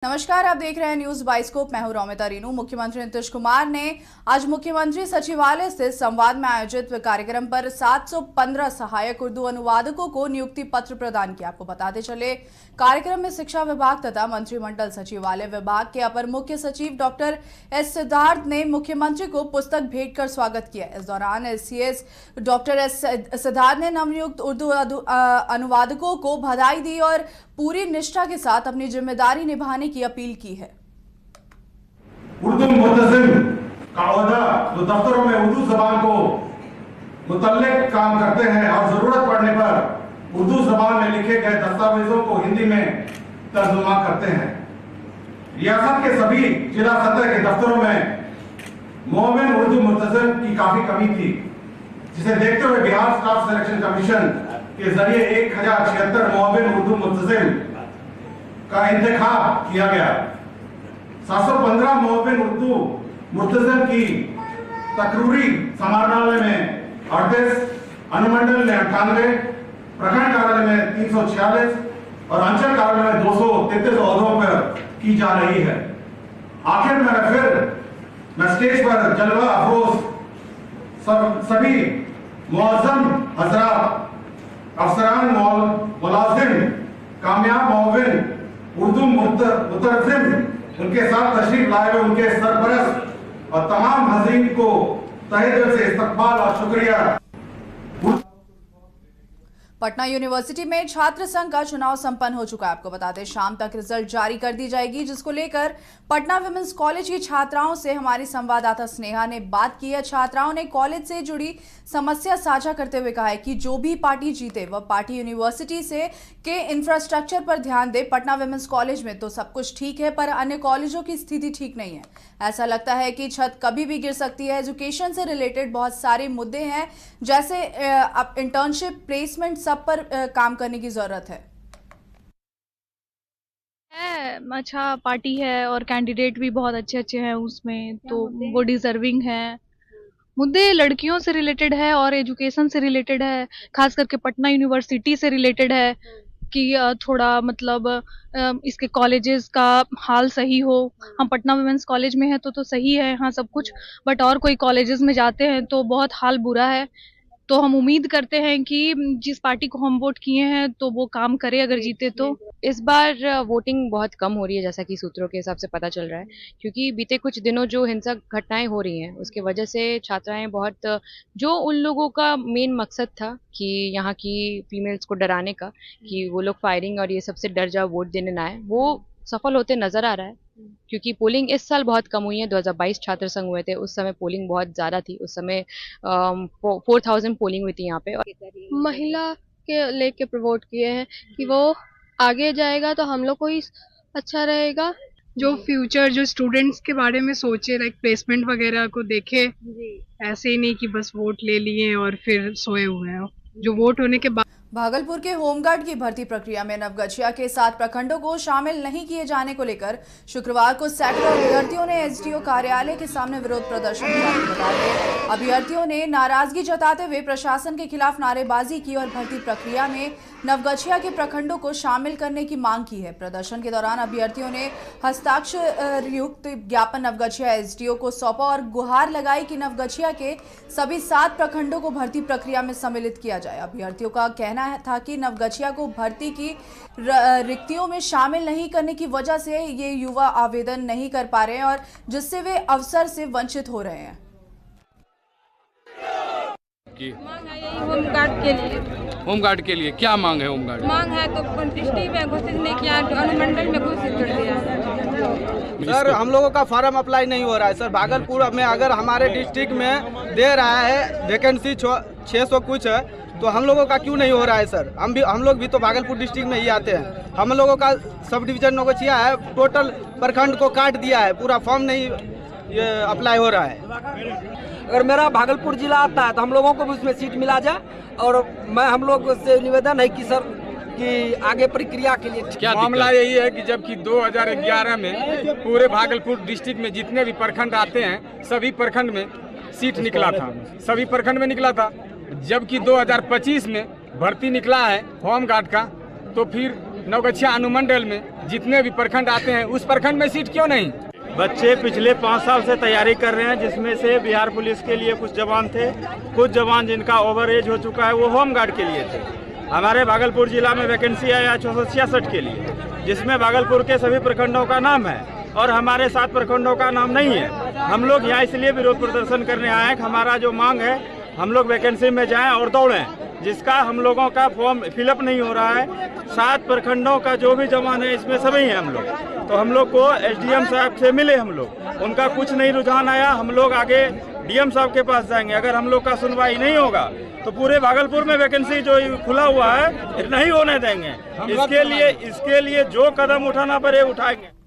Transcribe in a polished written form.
नमस्कार, आप देख रहे हैं न्यूज बाइस्कोप। मैं हूं रौमिता रीनू। मुख्यमंत्री नीतीश कुमार ने आज मुख्यमंत्री सचिवालय से संवाद में आयोजित कार्यक्रम पर 715 सहायक उर्दू अनुवादकों को नियुक्ति पत्र प्रदान किया। आपको बताते चले, कार्यक्रम में शिक्षा विभाग तथा मंत्रिमंडल सचिवालय विभाग के अपर मुख्य सचिव डॉक्टर एस सिद्धार्थ ने मुख्यमंत्री को पुस्तक भेंट कर स्वागत किया। इस दौरान एससीएस डॉक्टर एस सिद्धार्थ ने नवनियुक्त उर्दू अनुवादकों को बधाई दी और पूरी निष्ठा के साथ अपनी जिम्मेदारी निभाने की अपील की है। उर्दू मुतज़िम का ओहदा जो दफ्तरों में उर्दू जबान को मुतल्लिक काम करते हैं और जरूरत पड़ने पर उर्दू जबान में लिखे गए दस्तावेजों को हिंदी में तर्जुमा करते हैं। रियासत के सभी जिला सतह के दफ्तरों में मुअव्विन उर्दू मुतज़िम की काफी कमी थी, जिसे देखते हुए बिहार स्टाफ सिलेक्शन कमीशन के जरिए 1076 मुअव्विन उर्दू मुतज़िम का इंतखाब किया गया। 715 मुअव्विन उर्दू मुतज़िम की तकरूरी समाहरणालय में 38, अनुमंडल में 98, प्रखंड कार्यालय में 346 और अंचल कार्यालय में 233 ओहदों पर की जा रही है। आखिर में मैं स्टेज पर जलवा अफरोज सभी मुअज़्ज़म हज़रात, अफसरान, मुलाजिम, कामयाब मुअव्विन उर्दू मुतरज्जिम, उनके साथ तशरीफ लाए हुए उनके सरपरस्त और तमाम हाज़रीन को तहे दिल से इस्तकबाल और शुक्रिया। पटना यूनिवर्सिटी में छात्र संघ का चुनाव संपन्न हो चुका है। आपको बता दें, शाम तक रिजल्ट जारी कर दी जाएगी, जिसको लेकर पटना विमेंस कॉलेज की छात्राओं से हमारी संवाददाता स्नेहा ने बात की है। छात्राओं ने कॉलेज से जुड़ी समस्या साझा करते हुए कहा है कि जो भी पार्टी जीते वह पार्टी यूनिवर्सिटी से के इंफ्रास्ट्रक्चर पर ध्यान दे। पटना विमेंस कॉलेज में तो सब कुछ ठीक है, पर अन्य कॉलेजों की स्थिति ठीक नहीं है। ऐसा लगता है कि छत कभी भी गिर सकती है। एजुकेशन से रिलेटेड बहुत सारे मुद्दे हैं, जैसे इंटर्नशिप, प्लेसमेंट, सब पर काम करने की जरूरत है। अच्छा पार्टी है और कैंडिडेट भी बहुत अच्छे अच्छे हैं उसमें, तो वो डिजर्विंग है। मुद्दे लड़कियों से रिलेटेड है और एजुकेशन से रिलेटेड है, खास करके पटना यूनिवर्सिटी से रिलेटेड है कि थोड़ा मतलब इसके कॉलेजेस का हाल सही हो। हम पटना वुमेन्स कॉलेज में है तो सही है हाँ सब कुछ, बट और कोई कॉलेजेस में जाते हैं तो बहुत हाल बुरा है। तो हम उम्मीद करते हैं कि जिस पार्टी को हम वोट किए हैं तो वो काम करे अगर जीते तो। इस बार वोटिंग बहुत कम हो रही है, जैसा कि सूत्रों के हिसाब से पता चल रहा है, क्योंकि बीते कुछ दिनों जो हिंसक घटनाएं हो रही हैं उसकी वजह से छात्राएं बहुत, जो उन लोगों का मेन मकसद था कि यहाँ की फीमेल्स को डराने का, कि वो लोग फायरिंग और ये सबसे डर जाओ वोट देने ना आए, वो सफल होते नजर आ रहा है। क्योंकि पोलिंग इस साल बहुत कम हुई है। 2022 छात्र संघ हुए थे, उस समय पोलिंग बहुत ज्यादा थी। उस समय 4000 पोलिंग हुई थी यहाँ पे। महिला के लेके वोट किए हैं कि वो आगे जाएगा तो हम लोग को ही अच्छा रहेगा। जो फ्यूचर, जो स्टूडेंट्स के बारे में सोचे, लाइक प्लेसमेंट वगैरह को देखे, ऐसे ही नहीं कि बस वोट ले लिए और फिर सोए हुए हैं। जो वोट होने के बाद भागलपुर के होमगार्ड की भर्ती प्रक्रिया में नवगछिया के 7 प्रखंडों को शामिल नहीं किए जाने को लेकर शुक्रवार को सैकड़ों अभ्यर्थियों ने एसडीओ कार्यालय के सामने विरोध प्रदर्शन किया। अभ्यर्थियों ने नाराजगी जताते हुए प्रशासन के खिलाफ नारेबाजी की और भर्ती प्रक्रिया में नवगछिया के प्रखंडों को शामिल करने की मांग की है। प्रदर्शन के दौरान अभ्यर्थियों ने हस्ताक्षर युक्त ज्ञापन नवगछिया एसडीओ को सौंपा और गुहार लगाई कि नवगछिया के सभी 7 प्रखंडों को भर्ती प्रक्रिया में सम्मिलित किया जाए। अभ्यर्थियों का कहना था कि नवगछिया को भर्ती की रिक्तियों में शामिल नहीं करने की वजह से ये युवा आवेदन नहीं कर पा रहे हैं और जिससे वे अवसर से वंचित हो रहे हैं। होमगार्ड के लिए क्या मांग है? होमगार्ड मांग है तो डिस्ट्रिक्ट में घोषित नहीं किया, अनुमंडल में घोषित कर दिया। सर हम लोगों का फॉर्म अप्लाई नहीं हो रहा है। सर भागलपुर में अगर हमारे डिस्ट्रिक्ट में दे रहा है वैकेंसी 600 कुछ है, तो हम लोगों का क्यों नहीं हो रहा है? सर हम लोग भी तो भागलपुर डिस्ट्रिक्ट में ही आते हैं। हम लोगों का सब डिवीजन नवगछिया है, टोटल प्रखंड को काट दिया है, पूरा फॉर्म नहीं ये अप्लाई हो रहा है। अगर मेरा भागलपुर जिला आता है तो हम लोगों को भी उसमें सीट मिला जाए। और मैं हम लोग से निवेदन है कि सर कि आगे प्रक्रिया के लिए क्या मामला यही है कि जबकि 2011 में पूरे भागलपुर डिस्ट्रिक्ट में जितने भी प्रखंड आते हैं सभी प्रखंड में सीट निकला था, सभी प्रखंड में निकला था। जबकि 2025 में भर्ती निकला है होमगार्ड का, तो फिर नवगछिया अनुमंडल में जितने भी प्रखंड आते हैं उस प्रखंड में सीट क्यों नहीं? बच्चे पिछले 5 साल से तैयारी कर रहे हैं, जिसमें से बिहार पुलिस के लिए कुछ जवान थे, कुछ जवान जिनका ओवर एज हो चुका है वो होम गार्ड के लिए थे। हमारे भागलपुर जिला में वैकेंसी आया 466 के लिए, जिसमें भागलपुर के सभी प्रखंडों का नाम है और हमारे 7 प्रखंडों का नाम नहीं है। हम लोग यहाँ इसलिए विरोध प्रदर्शन करने आए हैं कि हमारा जो मांग है हम लोग वैकेंसी में जाएं और दौड़ें, जिसका हम लोगों का फॉर्म फिलअप नहीं हो रहा है। 7 प्रखंडों का जो भी जवान है इसमें सभी हैं हम लोग। तो हम लोग को एसडीएम साहब से मिले, हम लोग उनका कुछ नहीं रुझान आया। हम लोग आगे डीएम साहब के पास जाएंगे। अगर हम लोग का सुनवाई नहीं होगा तो पूरे भागलपुर में वैकेंसी जो खुला हुआ है नहीं होने देंगे। इसके लिए जो कदम उठाना पड़े उठाएंगे।